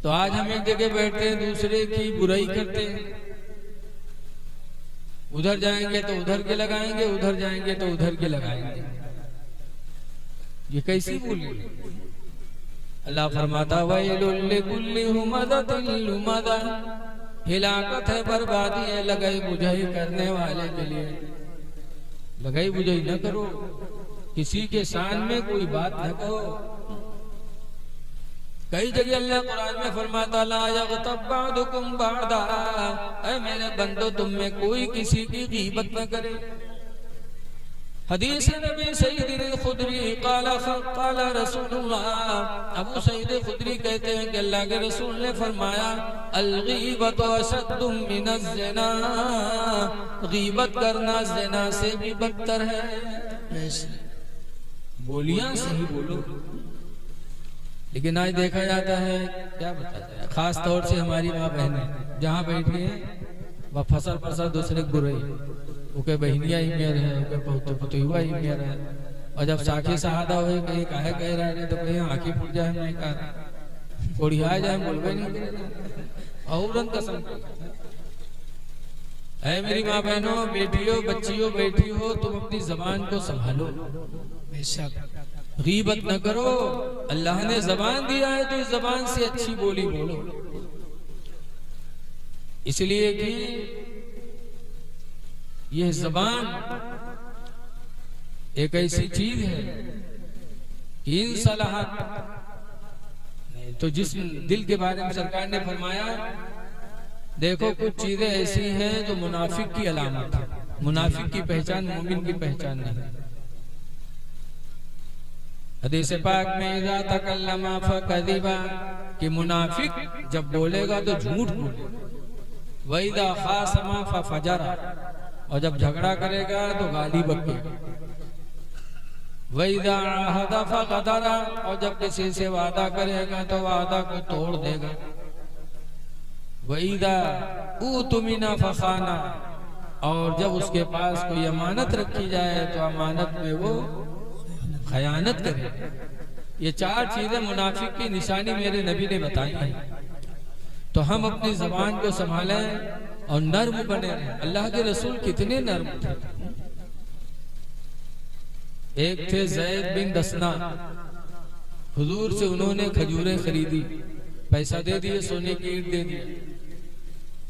तो आज हम एक जगह बैठते हैं, दूसरे की बुराई करते हैं। उधर जाएंगे तो उधर के लगाएंगे, उधर जाएंगे तो उधर के लगाएंगे। ये कैसी बोली? अल्लाह फरमाता वैलुल लिकुल्लि हुमज़तिन लुमज़ा, हिलाकत है, बर्बादी है लगाई बुझाई करने वाले के लिए। लगाई बुझाई न करो, किसी के शान में कोई बात न कहो। कई जगह अल्लाह कुरान में फरमाता ला यग़्तब बअदुकुम बअदा, ऐ मेरे बंदो तुम में कोई किसी की गीबत न करे। हदीस नबी सईद खुदरी क़ाल रसूलुल्लाह, अबू सईद खुदरी कहते हैं कि अल्लाह के रसूल ने फरमाया अल गीबतु अशद्दु मिनज़ ज़िना, गीबत करना ज़िना से भी बदतर है। बोलियां सही बोलो। लेकिन आज देखा जाता है, क्या बताया जाए, खास तौर से हमारी माँ बहनें जहाँ बैठी हैं वह फसल फसल दूसरे बुरे, उनके बहनिया ही मेर है, उनके पुतुआ ही मेर है। और जब साखी शहादा हुए कहीं काहे कह रहा है तो कहीं आँखी फूट जाए, नहीं कहा कोड़िया जाए, बोलवे नहीं और कसम। है मेरी माँ बहनों, बेटियों, बच्चियों, बेटी हो, तुम अपनी जबान को संभालो। बेशक गीबत न करो। अल्लाह ने जबान दिया है तो इस जबान से अच्छी बोली बोलो। इसलिए कि यह जबान एक ऐसी चीज है कि इन सलाहत नहीं तो जिस दिल के बारे में सरकार ने फरमाया, देखो कुछ चीजें ऐसी हैं जो मुनाफिक की अलामत है। मुनाफिक की पहचान मोमिन की पहचान नहीं। हदीस पाक में इज़ा तकल्लमा फकज़िबा, कि मुनाफिक जब बोलेगा तो झूठ बोले। वइज़ा खासमा फफजरा, और जब झगड़ा करेगा तो गाली बकेगा। वइज़ा अहदा फगदरा, और जब किसी से वादा करेगा तो वादा को तोड़ देगा। वइज़ा उतमिना फखाना, और जब उसके पास कोई अमानत रखी जाए तो अमानत में वो खयानत करे। ये चार चीजें मुनाफिक की निशानी मेरे नबी ने बताई हैं। तो हम अपनी जबान को संभालें और नर्म बने रहें। अल्लाह के रसूल कितने नर्म थे। एक थे ज़ैद बिन दसना, हुजूर से उन्होंने खजूरें खरीदी, पैसा दे दिए, सोने की ईंट दे दी।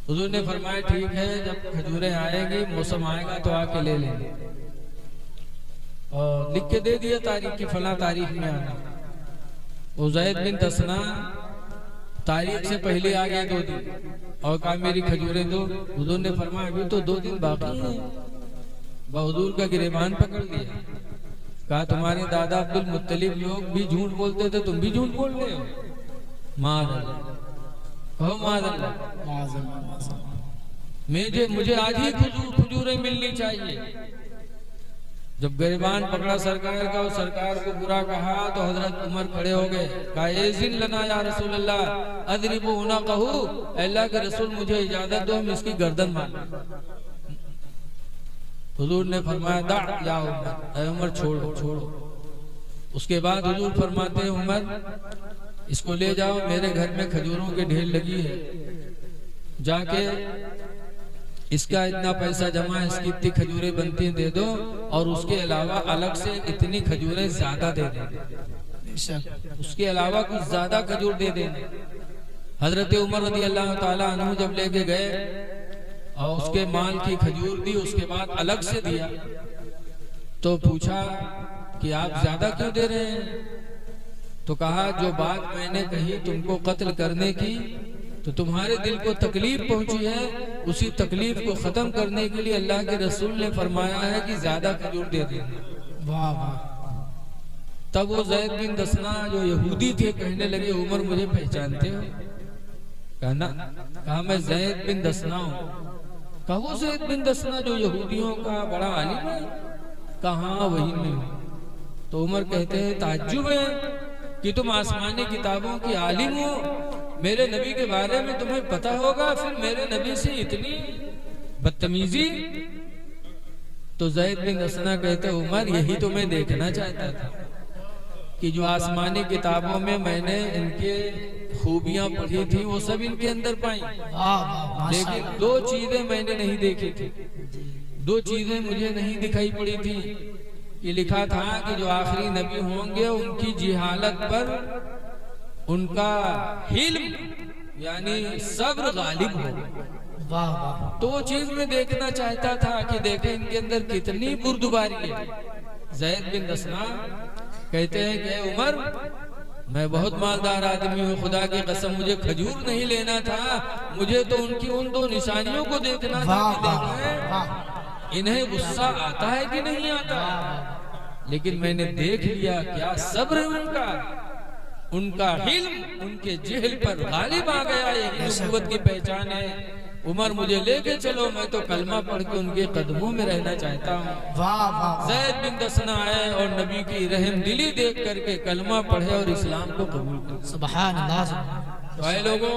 हुजूर ने फरमाया ठीक है, जब खजूरें आएंगी, मौसम आएगा तो आके ले लेंगे। और लिख के दे दिया तारीख की, फला तारीख में आना। वो ज़ैद बिन दसना तारीख से पहले आ गया 2 दिन और कहा मेरी खजूरें दो। हुजूर ने फरमाया अभी तो 2 दिन बाकी हैं। हुजूर का गिरेबान पकड़ लिया, कहा तुम्हारे दादा अब्दुल मुत्तलिब लोग भी झूठ बोलते थे, तुम भी झूठ बोल रहे हो। मार कहो मार मुझे आज ही खजूरें मिलनी चाहिए। जब गिरबान पकड़ा सरकार का और सरकार को बुरा कहा तो हजरत उमर खड़े हो गए, कहा एज़िन लना या रसूल अल्लाह अदरिबू ना कहू, अल्लाह के रसूल मुझे इजाजत दो, हम इसकी गर्दन मार। हुजूर ने फरमाया दा या उमर, उमर छोड़ो छोड़ो। उसके बाद हुजूर फरमाते हैं उमर इसको ले जाओ, मेरे घर में खजूरों के ढेर लगी है, जाके इसका इतना पैसा जमा, इसकी इतनी खजूरें बनती दे दो, और उसके अलावा अलग से इतनी खजूरें ज्यादा दे दें, उसके अलावा कुछ ज्यादा खजूर दे दें। हजरत उमर रज़ी अल्लाह ताला अन्हु जब लेके गए और उसके माल की खजूर दी, उसके बाद अलग से दिया, तो पूछा कि आप ज्यादा क्यों दे रहे हैं? तो कहा जो बात मैंने कही तुमको कत्ल करने की, तो तुम्हारे दिल को तकलीफ पहुंची है, उसी तकलीफ को खत्म करने के लिए अल्लाह के रसूल ने फरमाया है कि ज्यादा खजूर दे देना। वाह वाह। तब वो ज़ैद बिन दसना जो यहूदी थे कहने लगे उमर मुझे पहचानते हो? कहा मैं ज़ैद बिन दसना हूँ। कहा वो ज़ैद बिन दसना जो यहूदियों का बड़ा आलिम है? कहा वही में। तो उमर कहते हैं ताज्जुब है कि तुम आसमानी किताबों की आलिम हो, मेरे नबी के बारे में तुम्हें पता होगा, फिर मेरे नबी से इतनी बदतमीजी। तो ज़ैद बिन दसना कहते उमर यही तो मैं देखना चाहता था कि जो आसमानी किताबों में मैंने इनके खूबियां पढ़ी थी वो सब इनके अंदर पाई, लेकिन दो चीजें मैंने नहीं देखी थी, दो चीजें मुझे नहीं दिखाई पड़ी थी। ये लिखा था कि जो आखिरी नबी होंगे उनकी जिहालत पर उनका हिल्म यानी सब्र गालिब हो। वाह वाह। तो वो चीज में देखना चाहता था कि देखे इनके अंदर कितनी बुर्दबारी है। ज़ैद बिन दसना कहते हैं कि उमर, मैं बहुत मालदार आदमी हूँ, खुदा की कसम मुझे खजूर नहीं लेना था, मुझे तो उनकी उन दो निशानियों को देखना था कि इन्हें गुस्सा आता है कि नहीं आता। लेकिन मैंने देख लिया क्या सब्र है उनका, उनका हिल्म उनके जेहल पर गालिब आ गया। यही नबूवत की पहचान है। उमर मुझे लेके चलो, मैं तो कलमा पढ़ के उनके कदमों में रहना चाहता हूँ। वाह वाह। ज़ैद बिन दसना आए और नबी की रहम दिली देख करके कलमा पढ़े और इस्लाम को कबूल कर। सुभान अल्लाह। तो आए लोगों,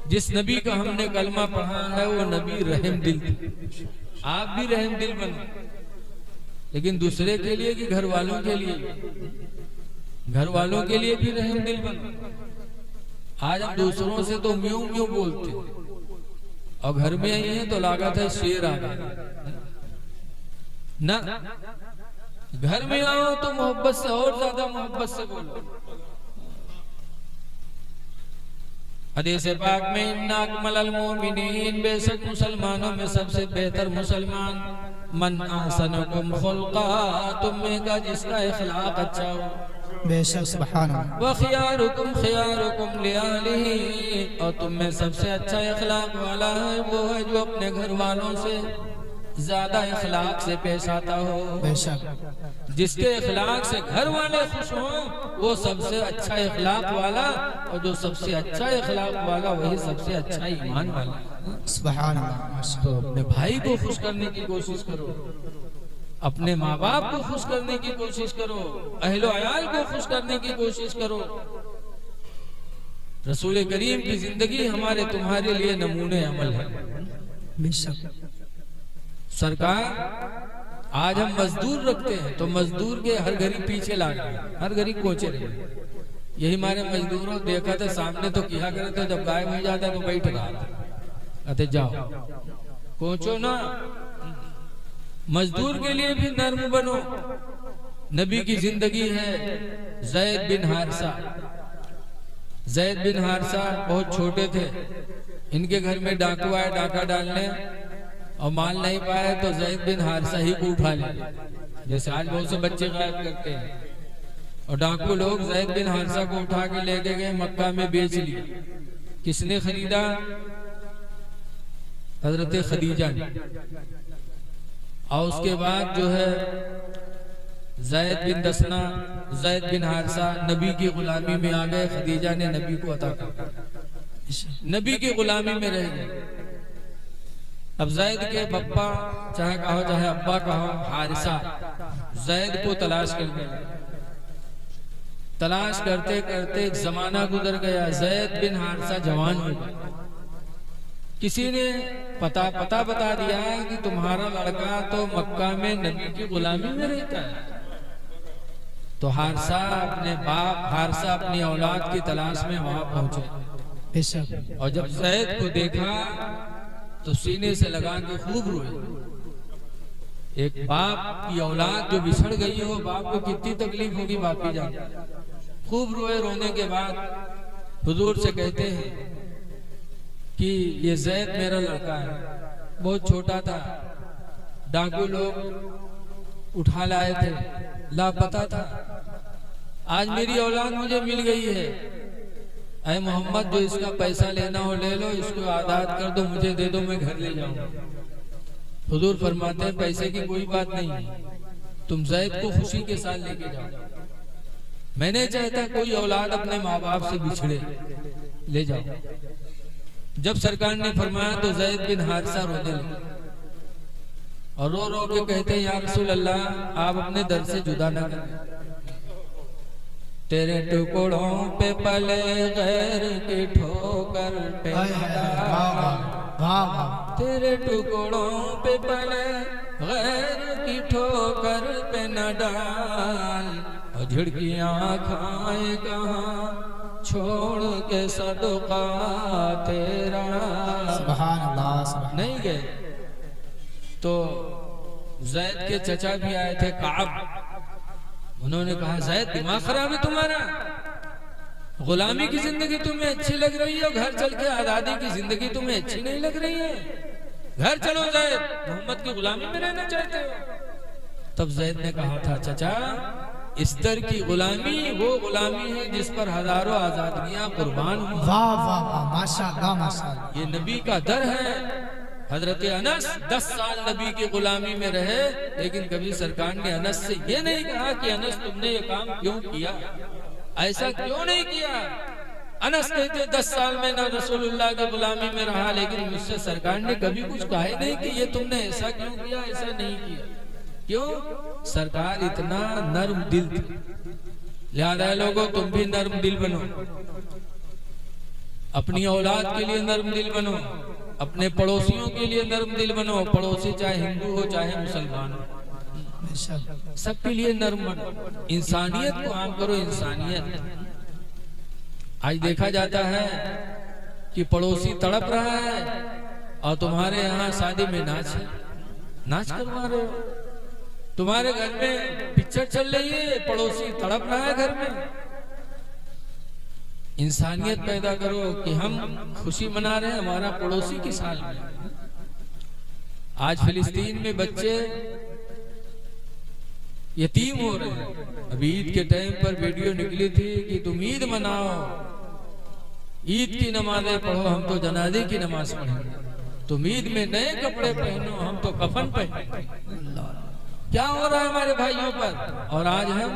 जिस नबी का हमने कलमा पढ़ा है वो नबी रहम दिल थे। आप भी रहम दिल बनो, लेकिन दूसरे के लिए कि घर वालों के लिए, घर वालों के लिए भी रहम दिल बनो। आज हम दूसरों से तो म्यूं म्यूं बोलते और घर में आई है तो लागत है शेर आ गया ना। घर में आओ तो मोहब्बत से और ज्यादा मोहब्बत से बोलो। हदीस पाक में इन्ना अकमल मोमिनीन, बेशक मुसलमानों में सबसे बेहतर मुसलमान मन अहसनुकुम खुल्का, तुम में का जिसका इखलाक अच्छा हो। बेशक सुभान अल्लाह। व खियारुकुम खियारुकुम लिअहलिही, और तुम में सबसे अच्छा इखलाक वाला है वो है जो अपने घर वालों से ज्यादा इखलाक से पेश आता हो। बेशक जिसके इखलाक से घर वाले खुश हों वो सबसे अच्छा इखलाक वाला, और जो सबसे अच्छा इखलाक वाला वही सबसे अच्छा ईमान वाला। सुभान अल्लाह। तो अपने भाई को खुश करने की कोशिश करो, अपने माँ बाप को खुश करने की कोशिश करो, अहलो अयाल को खुश करने की कोशिश करो। रसूल करीम की जिंदगी हमारे तुम्हारे लिए नमूने अमल है। बेशक सरकार, आज हम मजदूर रखते हैं तो मजदूर के हर घड़ी पीछे लाग रहे, हर घड़ी कोचे रहे। यही हमारे मजदूरों देखा था सामने तो किया करे थे, जब गायब हो जाता तो बैठ रहा था, कहते जाओ कोचो ना। मजदूर के लिए भी नर्म बनो। नबी की जिंदगी है ज़ैद बिन हारिसा। ज़ैद बिन हारिसा बहुत छोटे थे, इनके घर में डाकू आए डाका डालने और माल नहीं पाए तो ज़ैद बिन हारिसा ही को उठा ले, जैसे आज बहुत से बच्चे गायब करते हैं। और डाकू लोग ज़ैद बिन हारिसा को उठा के लेके गए, मक्का में बेच लिए। किसने खरीदा? हजरत खदीजा ने। और उसके बाद जो है ज़ैद बिन दसना, ज़ैद बिन हारिसा नबी की गुलामी में आ गए। खदीजा ने नबी को अता कर, नबी की गुलामी में रह गए। अब ज़ैद के पप्पा, चाहे कहो चाहे अब्बा कहो, हारिसा ज़ैद को तलाश कर गए। तलाश करते करते एक जमाना गुजर गया। ज़ैद बिन हारिसा जवान हो गए। किसी ने पता बता दिया कि तुम्हारा लड़का तो मक्का में नबी की गुलामी में रहता है। तो हारिसा अपने बाप, हारिसा अपनी औलाद की तलाश में वहां पहुंचे। और जब ज़ैद को देखा तो सीने से लगा के खूब रोए। एक बाप की औलाद जो बिछड़ गई हो, बाप को कितनी तकलीफ होगी बाप की जान। खूब रोए। रोने के बाद हुजूर से कहते हैं कि ये ज़ैद मेरा लड़का है, बहुत छोटा था, डाकू लोग उठा लाए थे, लापता था। आज मेरी औलाद मुझे मिल गई है। ऐ मोहम्मद, जो इसका पैसा लेना हो ले लो, इसको आज़ाद कर दो, मुझे दे दो, मैं घर ले जाऊंगा। हुजूर फरमाते हैं पैसे की कोई बात नहीं है, तुम ज़ैद को खुशी के साथ लेके जाओ। मैं नहीं चाहता कोई औलाद अपने माँ बाप से बिछड़े, ले जाओ। जब सरकार ने फरमाया तो ज़ैद बिन हारिसा रोने लगे और रो रो के कहते हैं, या रसूल अल्लाह, आप अपने दर से जुदा न करें। तेरे टुकड़ों पे पले गैर की ठोकर पे तेरे टुकड़ों पे पले गैर की ठोकर पे न डाल, झिड़कियां खाए कहाँ छोड़ के सदका तेरा। सुभान अल्लाह, सुभान नहीं गए तो जैद के चचा भी आए थे काब। उन्होंने कहा जैद दिमाग खराब है तुम्हारा, गुलामी की जिंदगी तुम्हें अच्छी लग रही है, घर चल के आजादी की जिंदगी तुम्हें अच्छी नहीं लग रही है, घर चलो जैद, मोहम्मद की गुलामी में रहना चाहते हो। तब जैद ने कहा था चचा इस दर की गुलामी वो गुलामी है जिस पर हजारों आजादियां कुर्बान हुई। वाह वाह वाह, माशाअल्लाह माशाअल्लाह। ये नबी का दर है। हजरत अनस 10 साल नबी की गुलामी में रहे, लेकिन कभी सरकार ने अनस से ये नहीं कहा कि अनस तुमने ये काम क्यों किया, ऐसा क्यों नहीं किया। अनस कहते 10 साल में ना रसूलुल्लाह की गुलामी में रहा, लेकिन मुझसे सरकार ने कभी कुछ कहा ही नहीं कि ये तुमने ऐसा क्यों किया, ऐसा नहीं किया। क्यों? सरकार इतना नर्म दिल थी। लिहाजा लोगों तुम भी नर्म दिल बनो, अपनी औलाद के लिए नर्म दिल बनो, अपने पड़ोसियों के लिए नर्म दिल बनो। पड़ोसी चाहे हिंदू हो चाहे मुसलमान हो, सबके लिए नर्म बनो। इंसानियत को आम करो, इंसानियत। आज देखा जाता है कि पड़ोसी तड़प रहा है और तुम्हारे यहाँ शादी में नाच है, नाच करवा रहे हो। तुम्हारे घर में पिक्चर चल रही है, पड़ोसी तड़प रहा है घर में। इंसानियत पैदा करो कि हम खुशी मना रहे हैं, हमारा पड़ोसी की साल में। आज फिलिस्तीन में बच्चे यतीम हो रहे हैं। अभी ईद के टाइम पर वीडियो निकली थी कि तुम ईद मनाओ, ईद की नमाजें पढ़ो, हम तो जनाजे की नमाज पढ़ेंगे। तुम ईद में नए कपड़े पहनो, हम तो कफन पहने। क्या हो रहा है हमारे भाइयों पर? और आज हम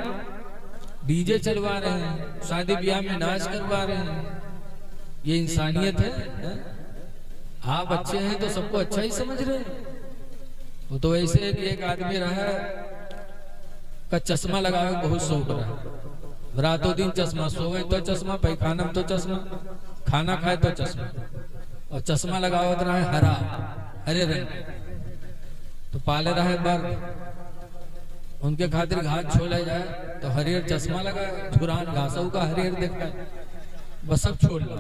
डीजे चलवा रहे हैं, शादी ब्याह में नाच करवा रहे हैं। ये इंसानियत है? आप अच्छे हैं तो सबको अच्छा ही समझ रहे हैं। वो तो ऐसे है कि एक आदमी रहा का चश्मा लगाए बहुत शौक रहा, रातों दिन चश्मा, सोए तो चश्मा, पैखाना तो चश्मा, खाना खाए तो चश्मा, और चश्मा लगाओ रहा है हरा, हरे रंग। तो पाले रहा है बार उनके खातिर घास छोड़ा जाए तो हरियर चश्मा लगा, झुरान घासऊ का हरियर देखा है, बस सब छोड़ ला,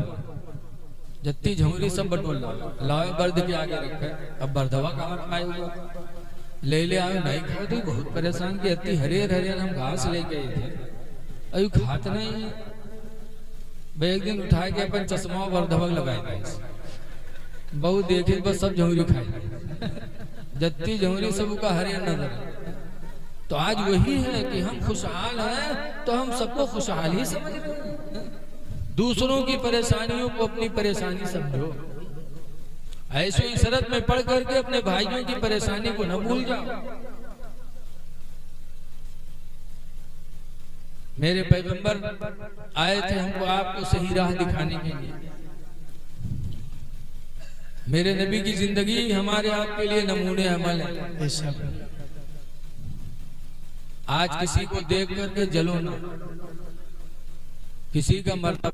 जत्ती झोंगरी सब बटोल ला, लाओ बर्द के आगे रखा। अब बर्दवा कहाँ खाए हुआ, ले आए नहीं खाओ तो बहुत परेशान की, इतनी हरियर हरियर हम घास लेके आए थे, अभी खाते नहीं। भाई एक दिन उठा के अपन चश्मा और बर्दवा लगाए, बहुत देखे बस सब झोंगरी खाए, जत्ती झोंगरी सब का हरियर नजर। तो आज वही है कि हम खुशहाल हैं तो हम सबको खुशहाल ही समझ रहे हैं। दूसरों की परेशानियों को अपनी परेशानी समझो, ऐसे ही शरत में पढ़ करके अपने भाइयों की परेशानी को न भूल जाओ। मेरे पैगंबर आए थे हमको आपको सही राह दिखाने के लिए। मेरे नबी की जिंदगी हमारे आपके लिए नमूने अमल है। आज किसी को देख करके जलो ना, किसी का मर्तबा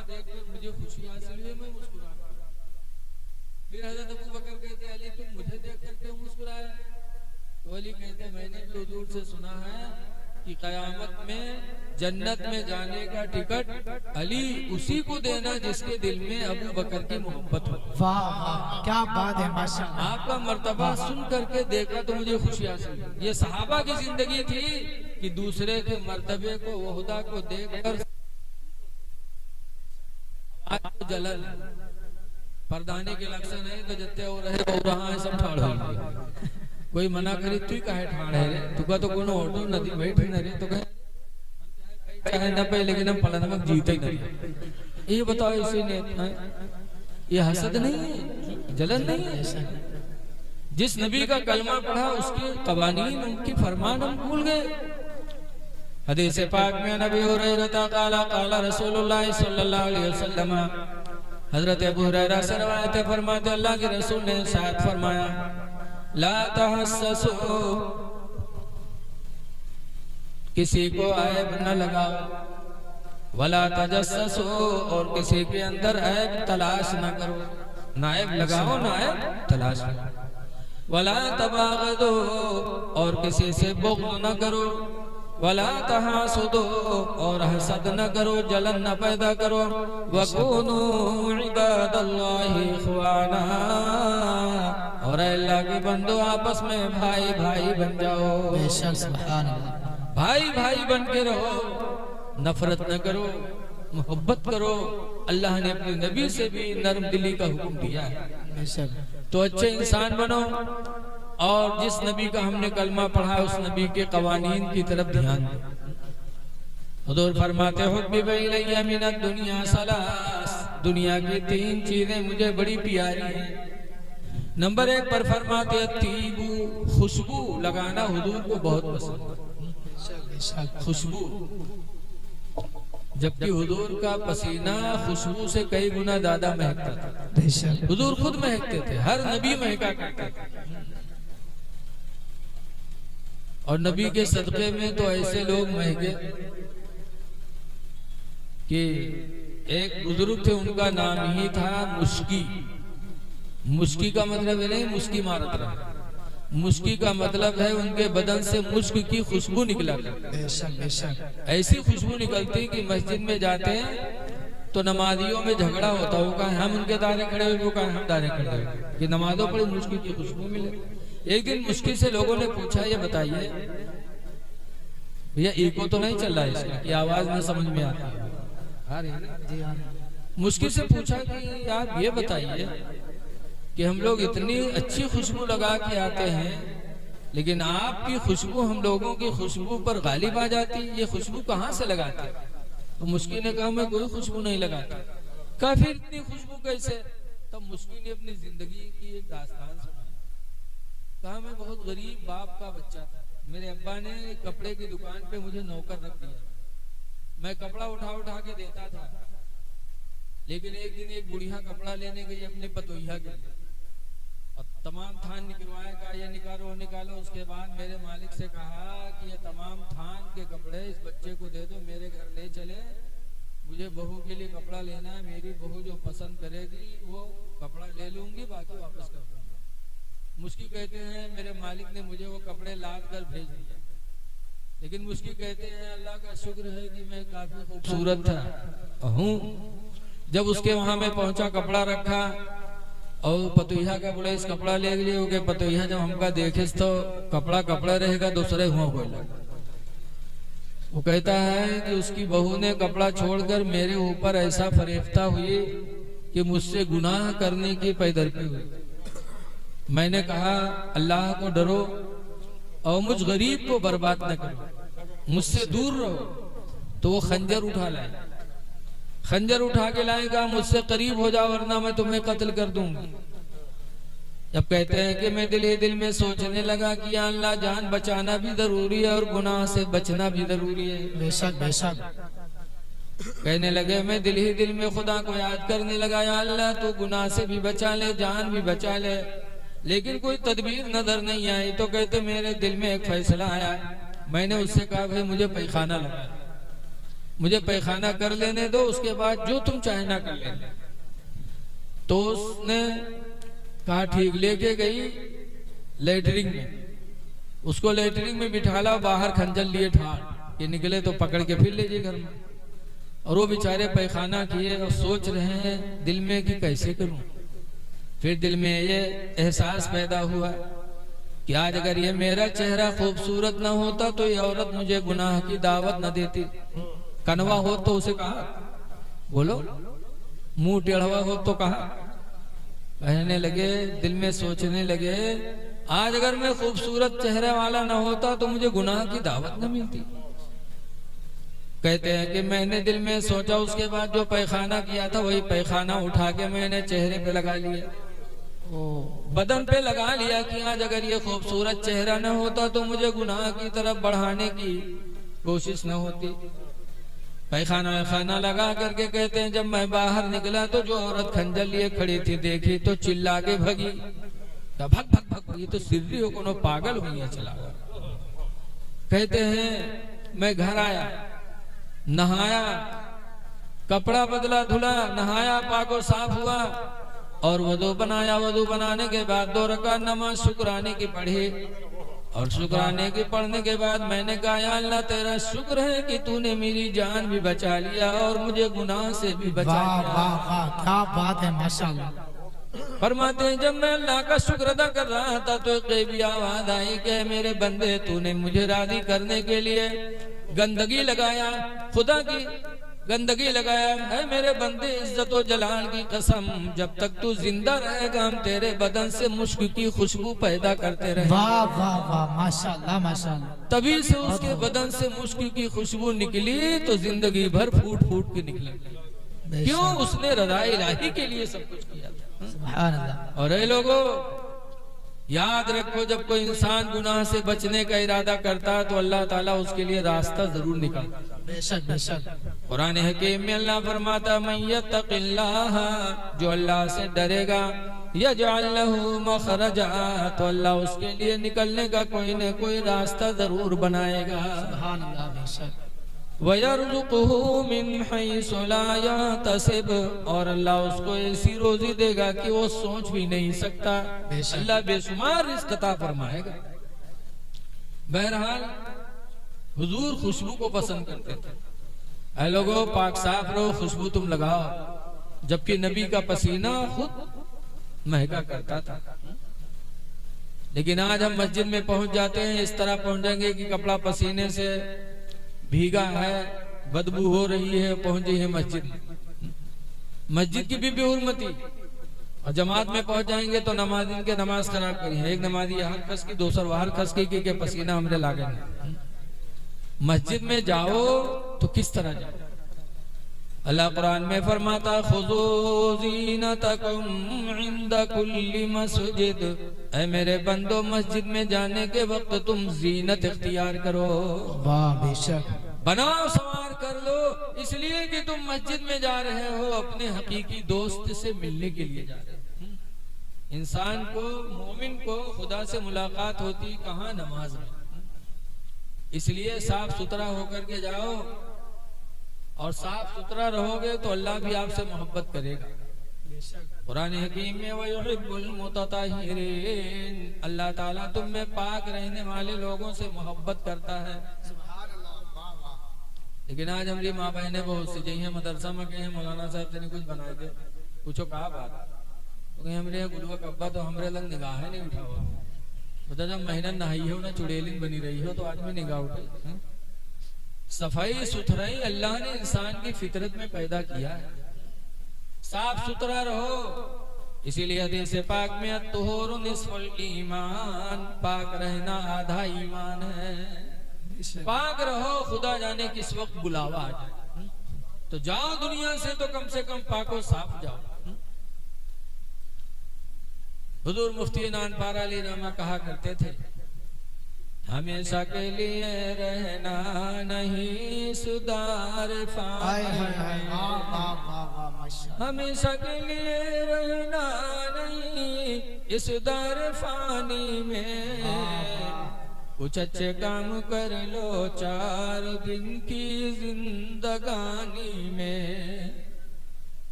देख के मुझे खुशी हासिल हुई, मैं मुस्कुरा। फिर हज़रत अबू बकर कहते अली तुम मुझे देख कर क्यों मुस्कुराया? तो अली कहते मैंने भी हुजूर से सुना है कि कयामत में जन्नत में जाने का टिकट अली उसी को देना जिसके दिल में अबू बकर की मोहब्बत हो। वाह क्या बात है माशाअल्लाह। आपका मर्तबा सुन करके देखा तो मुझे खुशी हासिल हुई। ये सहाबा की जिंदगी थी कि दूसरे के मर्तबे को, ओहदा को देखकर जलन परदाने के लक्षण है तो जत्ते हो रहे हो रहा है सब ठाड़ हो। कोई मना करे तू काहे ठाड़ है रे, तुका तो कोनो ऑटो नदी बैठ न रे, तो कहे चाहे न पे लेकिन हम पलनमक जीते ही नहीं। ये बताओ इसी ने ये हसद नहीं है, जलन नहीं है। जिस नबी का कलमा पढ़ा उसके कवानीन, उनकी फरमान हम भूल गए। हदीस पाक में नबी हुरैरा काला काला रसूलुल्लाह सल्लल्लाहु अलैहि वसल्लम, हजरत अबू हुरैरा से रवायत है, फरमाते अल्लाह के रसूल ने साथ फरमाया, ला तहस्ससु, किसी को ऐब न लगाओ, वला तजस्ससु, और किसी के अंदर ऐब तलाश न करो, ना ऐब लगाओ ना ऐब तलाश करो, वला तबागदो, और किसी से बुग़्ज़ न करो, वला तहासुदो, और हसद न करो, जलन न पैदा करो, वकूनू इबादल्लाहि इख्वाना, और अल्लाह के बंदो आपस में भाई भाई बन जाओ। बेशक सुभान अल्लाह। भाई भाई बन के रहो, नफरत न करो, मोहब्बत करो। अल्लाह ने अपने नबी से भी नरम दिली का हुक्म दिया है। बेशक। तो अच्छे इंसान बनो, और जिस नबी का हमने कलमा पढ़ा उस नबी के कवानीन की तरफ ध्यान दो। हुजूर फरमाते हो बिबैलिया मिनद दुनिया सलास, दुनिया की 3 चीजें मुझे बड़ी प्यारी हैं। नंबर 1 पर फरमाते तीबू, खुशबू लगाना हुजूर को बहुत पसंद है। खुशबू, जबकि हुजूर का पसीना खुशबू से कई गुना ज्यादा महकता था। हुजूर खुद महकते थे, हर नबी महका करते थे। और नबी के सदक़े में तो ऐसे लोग महके कि एक बुजुर्ग थे, उनका नाम ही था मुस्की। मुस्की का मतलब है नहीं मुस्की मारत रहा, मुस्की का मतलब है उनके बदन से मुस्क की खुशबू निकला करती। ऐसी खुशबू निकलती कि मस्जिद में जाते हैं तो नमाजियों में झगड़ा होता, वो कहा हम उनके दारे खड़े हुए, वो कहा हम दारे खड़े हुए, कि नमाजों पर मुस्की की खुशबू मिले। एक दिन मुस्की से लोगों ने पूछा, ये बताइए भैया इको तो नहीं चल रहा है इसका, कि आवाज ना समझ में आती है। मुस्की से पूछा कि आप ये बताइए कि हम लोग इतनी अच्छी खुशबू लगा के आते हैं, लेकिन आपकी खुशबू हम लोगों की खुशबू पर गालिब आ जाती, ये खुशबू कहाँ से लगाते? तो मुस्की ने कहा मैं कोई खुशबू नहीं लगाता। कहा फिर इतनी खुशबू कैसे? तब मुस्की ने अपनी जिंदगी की एक दास्तान सुनाई। कहा मैं बहुत गरीब बाप का बच्चा था, मेरे अब्बा ने कपड़े की दुकान पे मुझे नौकर रख दिया, मैं कपड़ा उठा उठा के देता था। लेकिन एक दिन एक बुढ़िया कपड़ा लेने गई अपने पतोहिया के लिए, और तमाम थान निकलवाए, का ये निकालो निकालो। उसके बाद मेरे मालिक से कहा कि ये तमाम थान के कपड़े इस बच्चे को दे दो, मेरे घर ले चले, मुझे बहू के लिए कपड़ा लेना है, मेरी बहू जो पसंद करेगी वो कपड़ा ले लूंगी, बाकी वापस कर दूंगा। मुस्की कहते हैं मेरे मालिक ने मुझे वो कपड़े लाद कर भेज दिया, लेकिन मुस्की कहते हैं अल्लाह का शुक्र है कि मैं काफी खूबसूरत था हूँ। जब उसके वहां में पहुंचा, कपड़ा रखा और पतोहिया का बोले इस कपड़ा ले लिए हो गए। पतोहिया जब हमका देखे तो कपड़ा कपड़ा रहेगा, दूसरे हुआ कोई लगा। वो कहता है कि उसकी बहू ने कपड़ा छोड़कर मेरे ऊपर ऐसा फरेफ्ता हुई कि मुझसे गुनाह करने की पैदरपी हुई। मैंने कहा अल्लाह को डरो और मुझ गरीब को बर्बाद न करो, मुझसे दूर रहो। तो वो खंजर उठा लाए, खंजर उठा के लाएगा, मुझसे करीब हो जाओ वरना मैं तुम्हें कत्ल कर दूंगी। जब कहते हैं कि मैं दिल ही दिल में सोचने लगा कि या अल्लाह जान बचाना भी जरूरी है और गुनाह से बचना भी जरूरी है। बेशक बेशक। कहने लगे मैं दिल ही दिल में खुदा को याद करने लगा, या अल्लाह तू गुनाह से भी बचा ले, जान भी बचा ले, लेकिन कोई तदबीर नजर नहीं आई। तो कहते मेरे दिल में एक फैसला आया, मैंने उससे कहा भाई मुझे पैखाना लगा, मुझे पैखाना कर लेने दो, उसके बाद जो तुम चाहे ना कर लेना। तो उसने कहा ठीक, लेके गई लेटरिंग में, उसको लेटरिंग में बिठाला, बाहर खंजर लिए ठाड़ कि निकले तो पकड़ के फिर ले जाए घर में। और वो बेचारे पैखाना किए और सोच रहे हैं दिल में कि कैसे करूं। फिर दिल में ये एहसास पैदा हुआ कि आज अगर ये मेरा चेहरा खूबसूरत ना होता तो ये औरत मुझे गुनाह की दावत न देती। कनवा हो तो उसे कहा बोलो, मुंह टेढ़वा हो तो कहा। कहने लगे, दिल में सोचने लगे, आज अगर मैं खूबसूरत चेहरे वाला ना होता तो मुझे गुनाह की दावत न मिलती। कहते हैं कि मैंने दिल में सोचा, उसके बाद जो पैखाना किया था वही पैखाना उठा के मैंने चेहरे पे लगा लिया। बदन पे लगा लिया कि आज अगर ये खूबसूरत चेहरा न होता तो मुझे गुनाह की तरफ बढ़ाने की कोशिश न होती। पैखाना खाना लगा करके कहते हैं, जब मैं बाहर निकला तो जो औरत खंजर लिए खड़ी थी देखी तो चिल्ला के भगी, भग भग भग, ये तो सिर्री हो, कोनो पागल हुई है, चला। कहते हैं मैं घर आया, नहाया, कपड़ा बदला, धुला, नहाया, पाको साफ हुआ और वजू बनाया। वजू बनाने के बाद 2 रकात नमाज शुक्राने की पढ़ी और शुक्राने की पढ़ने के बाद मैंने कहा, या अल्लाह तेरा शुक्र है कि तूने मेरी जान भी बचा लिया और मुझे गुनाह से भी बचा लिया। क्या बात है, माशाअल्लाह। फरमाते हैं जब मैं अल्लाह का शुक्र अदा कर रहा था तो एक गैबी आवाज आई कि मेरे बंदे, तूने मुझे राजी करने के लिए गंदगी लगाया, खुदा की गंदगी लगाया है। मेरे बंदे, इज्जत और जलाल की कसम, जब तक तू जिंदा रहेगा हम तेरे बदन से मुश्क की खुशबू पैदा करते रहेंगे। वाह वाह वाह, माशाअल्लाह माशाअल्लाह। तभी से उसके बदन से मुश्क की खुशबू निकली तो जिंदगी भर फूट फूट के निकले। क्यों? उसने रज़ा इलाही के लिए सब कुछ किया था। सुभान अल्लाह। और ये लोगों, याद रखो, जब कोई इंसान गुनाह से बचने का इरादा करता है तो अल्लाह ताला उसके लिए रास्ता जरूर निकालता है। बेशक बेशक। कुरान हकीम में अल्लाह फरमाता, मन यत्तक़िल्लाह, जो अल्लाह से डरेगा, यजअल लहू मखरजा, तो अल्लाह उसके लिए निकलने का कोई न कोई रास्ता जरूर बनाएगा। सुभान अल्लाह। बेशक। वयरज़ुक़हू मिन हैसु ला यहतसिब, और अल्लाह उसको ऐसी रोजी देगा कि वो सोच भी नहीं सकता। अल्लाह बेशुमार रिज़्क़ अता फरमाएगा। बहरहाल हुजूर खुशबू को पसंद करते थे। ऐ लोगों, पाक साफ रहो, खुशबू तुम लगाओ, जबकि नबी का पसीना खुद महका करता था। लेकिन आज हम मस्जिद में पहुंच जाते हैं, इस तरह पहुंचेंगे कि कपड़ा पसीने से भीगा है, बदबू हो रही है, पहुंची है मस्जिद में। मस्जिद की भी बेहुरमती। और जमात में पहुंच जाएंगे तो नमाज़ीन के नमाज खराब करी है। एक नमाजी यहाँ खस की, दूसरा वहां खस की कि पसीना हमरे लागे नहीं। मस्जिद में जाओ तो किस तरह जाओ? अल्लाह कुरान में फरमाता, खुज़ू ज़ीनतकुम इंद कुल्ली मस्जिद, ऐ मेरे बंदो, मस्जिद में जाने के वक्त तुम जीनत इख्तियार करो। वाह, बेशक। बनाओ, सवार कर लो, इसलिए कि तुम मस्जिद में जा रहे हो अपने हकीकी दोस्त से मिलने के लिए जा रहे हो। इंसान को, मोमिन को खुदा से मुलाकात होती कहाँ? नमाज में। इसलिए साफ सुथरा होकर के जाओ, और साफ सुथरा रहोगे तो अल्लाह भी आपसे मोहब्बत करेगा। कुरान हकीम में वयुहिब्बुल मुतताहिरीन, अल्लाह ताला तुम में पाक रहने वाले लोगों से मोहब्बत करता है। लेकिन आज हमारी माँ बहने बहुत सी जही मदरसा में कहे मौलाना साहब तेने कुछ बना दे, पूछो कहा बात, तो कहीं हमरे गुरुआ कब्बा तो हमरे लग निगाह नहीं उठा हुआ। बता, जब महीना नहाई हो ना चुड़ैलिन बनी रही हो तो आज में निगाह उठे। सफाई सुथराई अल्लाह ने इंसान की फितरत में पैदा किया है। साफ सुथरा रहो। इसीलिए हदीस पाक में अत्तुहूरु निस्फुल ईमान, पाक रहना आधा ईमान है। पाक रहो, खुदा जाने किस वक्त बुलावा आ जाए। तो जाओ दुनिया से कम पाको साफ जाओ। हुजूर मुफ्ती नानपारा अली रामा कहा करते थे, हमेशा के लिए रहना नहीं सुधार फानी, हमेशा के लिए रहना नहीं इस दर फानी में, कुछ अच्छे काम कर लो 4 दिन की जिंदगानी में,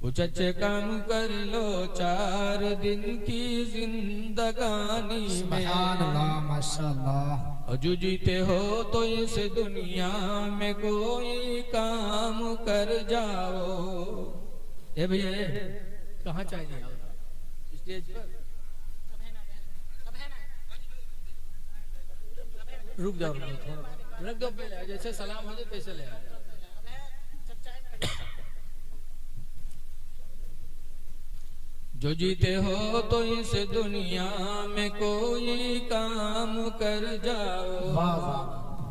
कुछ अच्छे काम कर लो 4 दिन की जिंदगानी में। माशाअल्लाह। और जो जीते हो तो इस दुनिया में कोई काम कर जाओ। ए भैया, कहाँ चाहिए स्टेज पर? रुक जाओ, रख दो पहले, जैसे सलाम हो जाए तैसे ले आओ। जो जीते हो तो इस दुनिया में कोई काम कर जाओ। वाह वाह,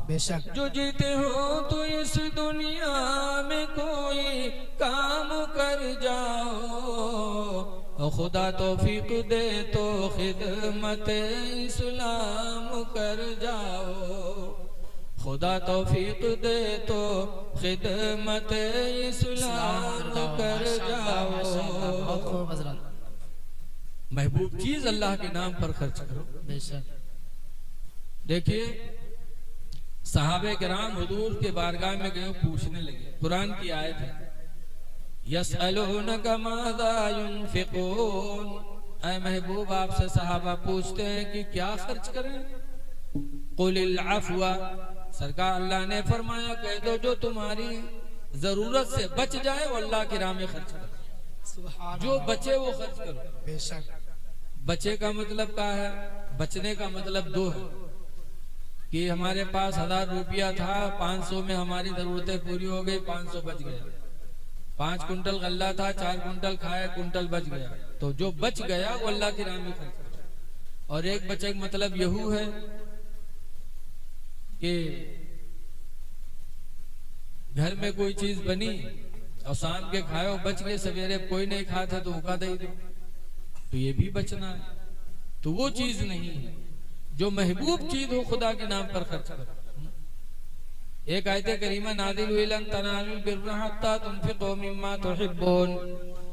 बेशक। जो जीते हो तो इस दुनिया में कोई काम कर जाओ, और खुदा तौफीक दे तो खिदमत इस्लाम कर जाओ, खुदा तौफीक दे तो खिदमत इस्लाम कर जाओ। महबूब चीज अल्लाह के नाम पर खर्च करो। बेशक। देखिए सहाबे किराम हुजूर के बारगाह में गए, पूछने लगे, कुरान की आयत है, यसअलूनका माज़ा युनफिकून, ऐ महबूब आपसे सहाबा पूछते हैं कि क्या खर्च करें। कुलिल अफ़वा, सरकार अल्लाह ने फरमाया कह दो जो तुम्हारी जरूरत से बच जाए वो अल्लाह की राह में खर्च करो, जो बचे वो खर्च करो। बेशक। बचे का मतलब क्या है? बचने का मतलब दो है कि हमारे पास 1000 रुपया था, 500 में हमारी जरूरतें पूरी हो गई, 500 बच गया। 5 कुंटल गल्ला था, 4 कुंटल खाया, कुंटल बच गया, तो जो बच गया वो अल्लाह की राह में खर्च करो। और एक बचे का मतलब यहू है कि घर में कोई चीज बनी और शाम के खाओ बच गए, सवेरे कोई नहीं खाता तो उका दे दो, तो ये भी बचना है। तो वो चीज नहीं है, जो महबूब चीज हो खुदा के नाम पर खर्च करो। एक आयत करीमा नाज़िल हुई, लन तनालुल बिर्रा हत्ता तुनफिकू मिम्मा तुहिब्बून,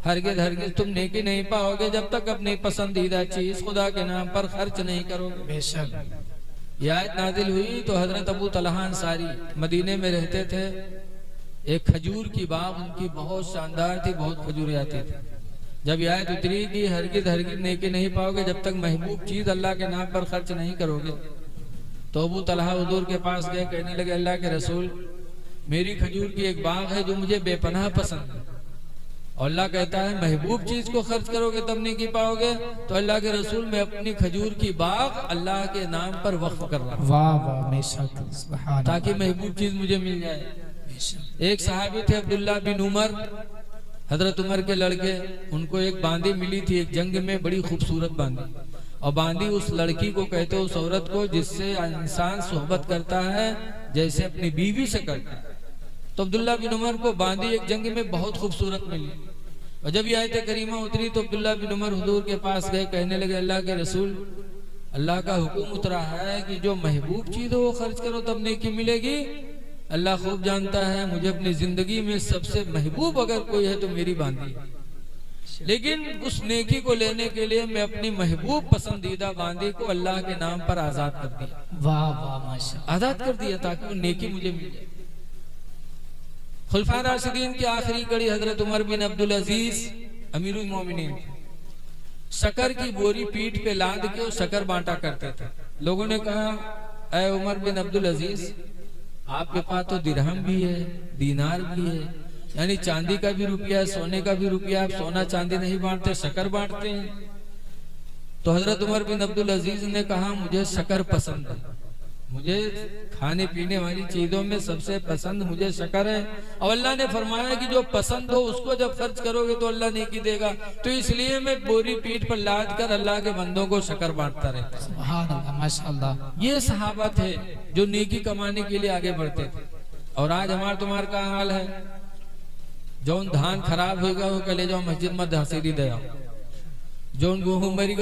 हरगिज़ तुम नेकी नहीं पाओगे जब तक अपनी पसंदीदा चीज खुदा के नाम पर खर्च नहीं करोगे। बेशक। यह आयत नाज़िल हुई तो हजरत अबू तलहा अंसारी मदीने में रहते थे। एक खजूर की बाग उनकी बहुत शानदार थी, बहुत खजूरें आती थी। जब यह आयत उतरी कि हरगिज़ नेकी नहीं पाओगे जब तक महबूब चीज अल्लाह के नाम पर खर्च नहीं करोगे, तो अबू तलहा हुजूर के पास गए, कहने लगे अल्लाह के रसूल, मेरी खजूर की एक बाग है जो मुझे बेपनाह पसंद है, और अल्लाह कहता है महबूब चीज को खर्च करोगे तब नहीं की पाओगे। तो अल्लाह के रसूल, मैं अपनी खजूर की बाग अल्लाह के नाम पर वक्फ कर रहा हूं, वाह वाह, बेशक, सुभान ताकि महबूब चीज मुझे मिल जाए। बेशक। एक सहाबी थे अब्दुल्ला बिन उमर, हजरत उमर के लड़के, उनको एक बांदी मिली थी एक जंग में, बड़ी खूबसूरत बांदी, और बांदी उस लड़की को कहते उस औरत को जिससे इंसान सोहबत करता है जैसे अपनी बीवी से करता है। तो अब्दुल्ला बिन उमर को बांदी एक जंग में बहुत खूबसूरत मिली, और जब ये आयत करीमा उतरी तो अब्दुल्ला बिन उमर हुजूर के पास गए, कहने लगे अल्लाह के रसूल, अल्लाह का हुक्म उतरा है कि जो महबूब चीज हो वो खर्च करो तब नेकी मिलेगी। अल्लाह खूब जानता है मुझे अपनी जिंदगी में सबसे महबूब अगर कोई है तो मेरी बांदी है, लेकिन उस नेकी को लेने के लिए मैं अपनी महबूब पसंदीदा बांदी को अल्लाह के नाम पर आजाद कर दिया। वाह वाह, माशाअल्लाह। आजाद कर दिया ताकि वो नेकी मुझे मिल जाए। खुलफा राशिदीन की आखिरी कड़ी हजरत उमर बिन अब्दुल अजीज अमीरुल मोमिनीन, शकर की बोरी पीठ पे लाद के वो शकर बांटा करते थे। लोगों ने कहा ऐ उमर बिन अब्दुल अजीज, आपके पास तो दिरहम भी है, दीनार भी है, यानी चांदी का भी रुपया, सोने का भी रुपया, आप सोना चांदी नहीं बांटते, शकर बांटते हैं। तो हजरत उमर बिन अब्दुल अजीज ने कहा मुझे शकर पसंद है, मुझे खाने पीने वाली चीजों में सबसे पसंद मुझे शकर है, और अल्लाह ने फरमाया कि जो पसंद हो उसको जब खर्च करोगे तो अल्लाह नेकी देगा, तो इसलिए मैं बोरी पीठ पर लाद कर अल्लाह के बंदों को शकर बांटता रहता। सुभान अल्लाह, माशाअल्लाह। ये सहाबा थे जो नेकी कमाने के लिए आगे बढ़ते थे। और आज हमारा तुम्हारा का हाल है, जो धान खराब होगा वो कले जाओ मस्जिद में धसीरी दया, जो गेहूं मरी